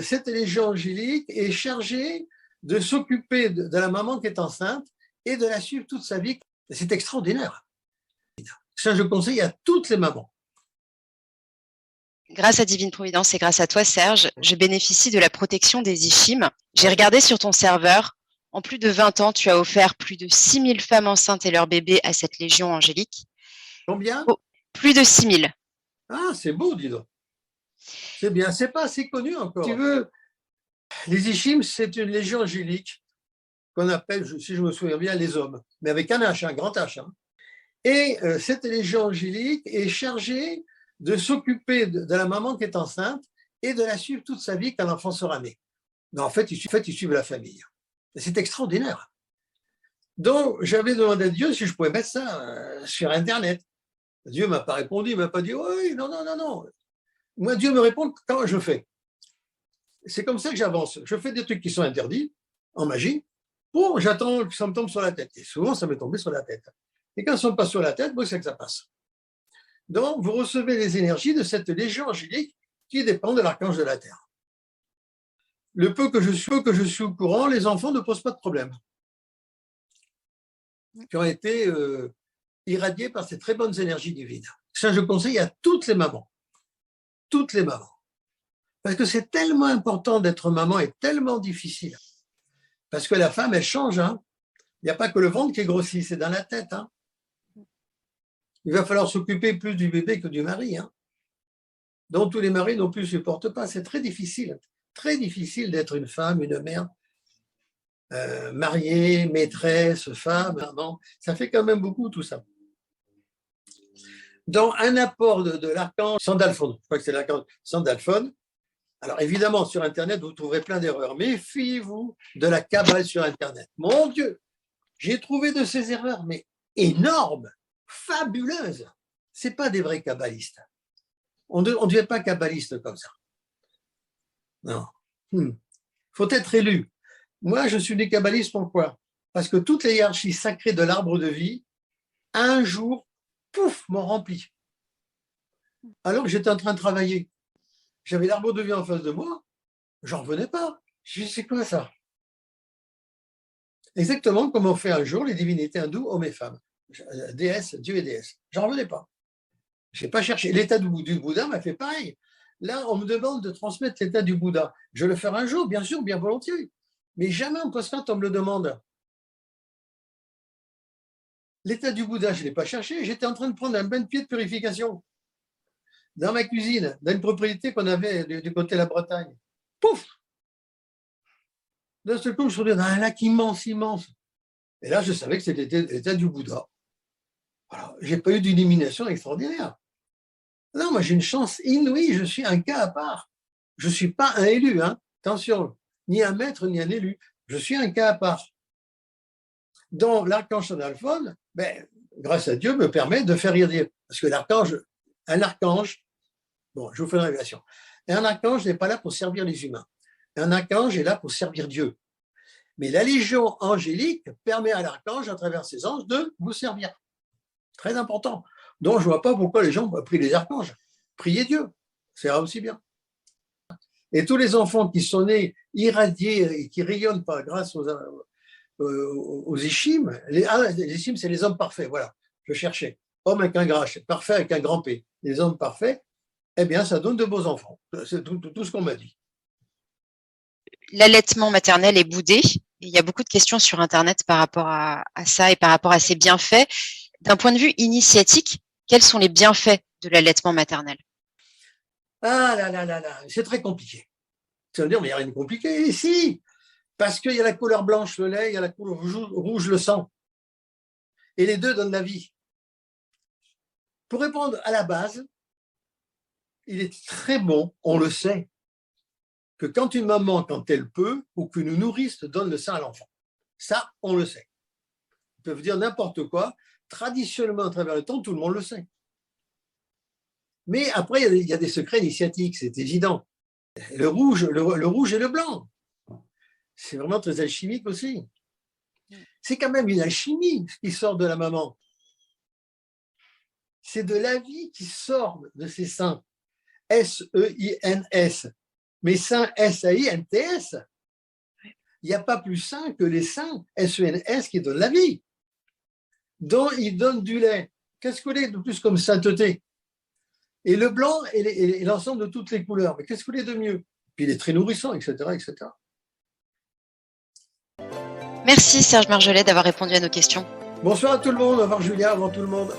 Cette légion angélique est chargée de s'occuper de la maman qui est enceinte et de la suivre toute sa vie. C'est extraordinaire. Ça, je conseille à toutes les mamans. Grâce à Divine Providence et grâce à toi, Serge, je bénéficie de la protection des Ishims. J'ai regardé sur ton serveur. En plus de 20 ans, tu as offert plus de 6000 femmes enceintes et leurs bébés à cette légion angélique. Combien? Plus de 6000. Ah, c'est beau, dis donc. C'est bien, c'est pas assez connu encore. Si tu veux, les Ishims, c'est une légion angélique qu'on appelle, si je me souviens bien, les hommes, mais avec un H, un grand H. Et cette légion angélique est chargée de s'occuper de la maman qui est enceinte et de la suivre toute sa vie quand l'enfant sera né. Non, en fait, ils suivent la famille. C'est extraordinaire. Donc, j'avais demandé à Dieu si je pouvais mettre ça sur Internet. Dieu ne m'a pas répondu, il ne m'a pas dit oui, non, non, non, non. Moi, Dieu me répond quand je fais. C'est comme ça que j'avance. Je fais des trucs qui sont interdits en magie. Bon, j'attends que ça me tombe sur la tête. Et souvent, ça m'est tombé sur la tête. Et quand ça ne tombe pas sur la tête, c'est que ça passe. Donc, vous recevez les énergies de cette légion angélique qui dépend de l'archange de la Terre. Le peu que je suis au courant, les enfants ne posent pas de problème. Qui ont été irradiés par ces très bonnes énergies divines. Ça, je conseille à toutes les mamans. Toutes les mamans. Parce que c'est tellement important d'être maman et tellement difficile. Parce que la femme, elle change. Il n'y a pas que le ventre qui est grossi, c'est dans la tête. Il va falloir s'occuper plus du bébé que du mari. Donc tous les maris non plus ne supportent pas. C'est très difficile d'être une femme, une mère, mariée, maîtresse, femme. Maman. Ça fait quand même beaucoup tout ça. Dans un apport de l'archange Sandalphon, je crois que c'est l'archange Sandalphon. Alors évidemment, sur Internet, vous trouverez plein d'erreurs. Méfiez-vous de la Kabbale sur Internet. Mon Dieu, j'ai trouvé de ces erreurs, mais énormes, fabuleuses. Ce n'est pas des vrais kabbalistes. On ne devient pas kabbaliste comme ça. Non. Faut être élu. Moi, je suis des kabbalistes, pourquoi? Parce que toutes les hiérarchies sacrées de l'arbre de vie, un jour, pouf, m'ont rempli. Alors que j'étais en train de travailler. J'avais l'arbre de vie en face de moi, j'en revenais pas. Je dis, c'est quoi ça? Exactement comme on fait un jour les divinités hindoues, hommes et femmes. Déesse, Dieu et déesse. J'en revenais pas. Je n'ai pas cherché. L'état du Bouddha m'a fait pareil. Là, on me demande de transmettre l'état du Bouddha. Je le ferai un jour, bien sûr, bien volontiers. Mais jamais en post-quand on me le demande. L'état du Bouddha, je ne l'ai pas cherché. J'étais en train de prendre un bain de pied de purification dans ma cuisine, dans une propriété qu'on avait du côté de la Bretagne. Pouf! D'un seul coup, je me suis retrouvé dans un lac immense, immense. Et là, je savais que c'était l'état du Bouddha. Alors, je n'ai pas eu d'illumination extraordinaire. Non, moi, j'ai une chance inouïe. Je suis un cas à part. Je ne suis pas un élu. Attention, ni un maître, ni un élu. Je suis un cas à part. Donc, l'archange Sandalphon, grâce à Dieu, me permet de faire dire. Parce que un archange, bon, je vous fais une révélation. Un archange n'est pas là pour servir les humains. Un archange est là pour servir Dieu. Mais la légion angélique permet à l'archange, à travers ses anges, de vous servir. Très important. Donc, je ne vois pas pourquoi les gens prient les archanges. Priez Dieu, ça ira aussi bien. Et tous les enfants qui sont nés irradiés et qui rayonnent grâce aux Ishims, les Ishims, c'est les hommes parfaits, voilà, je cherchais. Homme avec un grand H, parfait avec un grand P. Les hommes parfaits, eh bien, ça donne de beaux enfants. C'est tout ce qu'on m'a dit. L'allaitement maternel est boudé. Il y a beaucoup de questions sur Internet par rapport à ça et par rapport à ses bienfaits. D'un point de vue initiatique, quels sont les bienfaits de l'allaitement maternel? Ah là là là là, c'est très compliqué. Ça veut dire, mais il n'y a rien de compliqué. Et si, parce qu'il y a la couleur blanche, le lait, il y a la couleur rouge, le sang. Et les deux donnent la vie. Pour répondre à la base, il est très bon, on le sait, que quand une maman, quand elle peut, ou qu'une nourrice donne le sein à l'enfant. Ça, on le sait. Ils peuvent dire n'importe quoi. Traditionnellement, à travers le temps, tout le monde le sait. Mais après, il y a des secrets initiatiques, c'est évident. Le rouge et le blanc. C'est vraiment très alchimique aussi. C'est quand même une alchimie qui sort de la maman. C'est de la vie qui sort de ses seins. S-E-I-N-S. Mais saint, S-A-I-N-T-S. Il n'y a pas plus sain que les saints, S-E-N-S, qui donnent la vie. Donc, ils donnent du lait. Qu'est-ce que c'est de plus comme sainteté? Et le blanc et l'ensemble de toutes les couleurs. Mais qu'est-ce que c'est de mieux? Puis il est très nourrissant, etc., etc. Merci Serge Marjolais d'avoir répondu à nos questions. Bonsoir à tout le monde. Au revoir Julia, avant tout le monde.